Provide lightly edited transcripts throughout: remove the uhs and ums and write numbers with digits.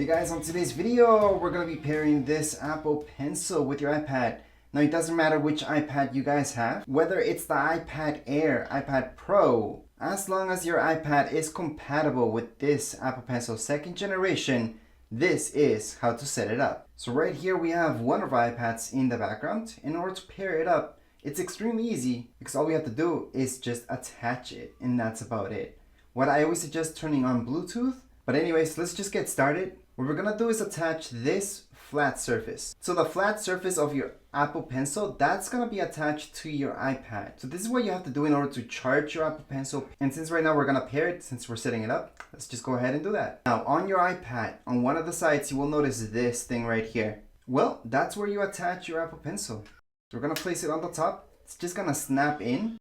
Hey guys, on today's video, we're going to be pairing this Apple Pencil with your iPad. Now it doesn't matter which iPad you guys have, whether it's the iPad Air, iPad Pro, as long as your iPad is compatible with this Apple Pencil 2nd generation, this is how to set it up. So right here we have one of our iPads in the background. In order to pair it up, it's extremely easy because all we have to do is just attach it, and that's about it. What I always suggest turning on Bluetooth, but anyways, let's just get started. What we're gonna do is attach this flat surface. So the flat surface of your Apple Pencil, that's gonna be attached to your iPad. So this is what you have to do in order to charge your Apple Pencil. And since right now we're gonna pair it, since we're setting it up, let's just go ahead and do that. Now on your iPad, on one of the sides, you will notice this thing right here. Well, that's where you attach your Apple Pencil. So we're gonna place it on the top. It's just gonna snap in.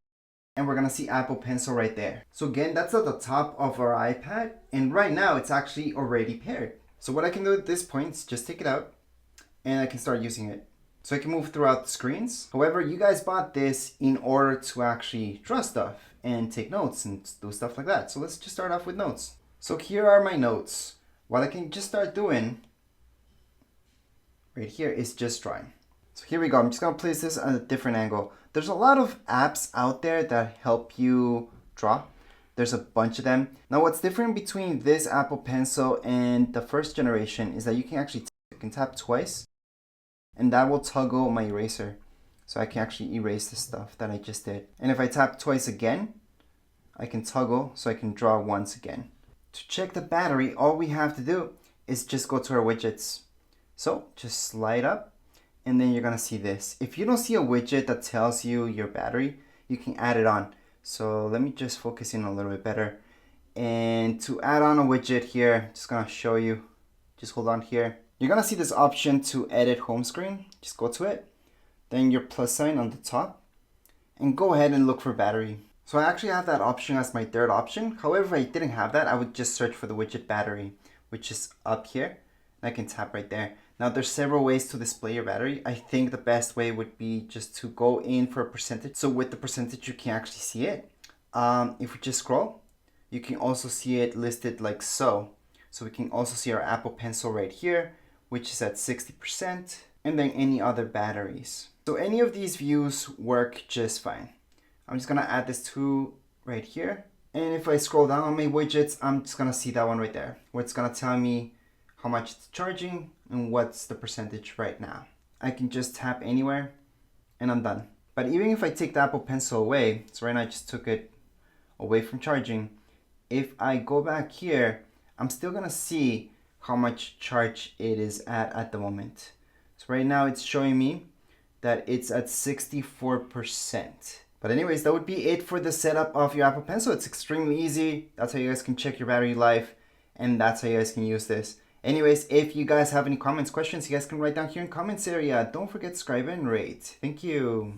And we're gonna see Apple Pencil right there. So again, that's at the top of our iPad, and right now it's actually already paired. So what I can do at this point is just take it out and I can start using it. So I can move throughout the screens. However, you guys bought this in order to actually draw stuff and take notes and do stuff like that. So let's just start off with notes. So here are my notes. What I can just start doing right here is just drawing. So here we go. I'm just gonna place this at a different angle. There's a lot of apps out there that help you draw. There's a bunch of them. Now what's different between this Apple Pencil and the 1st generation is that you can tap twice and that will toggle my eraser. So I can actually erase the stuff that I just did. And if I tap twice again, I can toggle so I can draw once again. To check the battery, all we have to do is just go to our widgets. So just slide up. And then you're gonna see this. If you don't see a widget that tells you your battery, you can add it on. So let me just focus in a little bit better. And to add on a widget here, just gonna show you, just hold on here. You're gonna see this option to edit home screen. Just go to it. Then your plus sign on the top. And go ahead and look for battery. So I actually have that option as my 3rd option. However, if I didn't have that, I would just search for the widget battery, which is up here. And I can tap right there. Now there's several ways to display your battery. I think the best way would be just to go in for a percentage. So with the percentage, you can actually see it. If we just scroll, you can also see it listed like so. So we can also see our Apple Pencil right here, which is at 60%, and then any other batteries. So any of these views work just fine. I'm just gonna add this to right here. And if I scroll down on my widgets, I'm just gonna see that one right there, where it's gonna tell me how much it's charging and what's the percentage right now. I can just tap anywhere and I'm done. But even if I take the Apple Pencil away, so right now I just took it away from charging, if I go back here, I'm still gonna see how much charge it is at the moment. So right now it's showing me that it's at 64%. But anyways, that would be it for the setup of your Apple Pencil. It's extremely easy. That's how you guys can check your battery life, and that's how you guys can use this. Anyways, if you guys have any comments, questions, you guys can write down here in comments area. Don't forget to subscribe and rate. Thank you.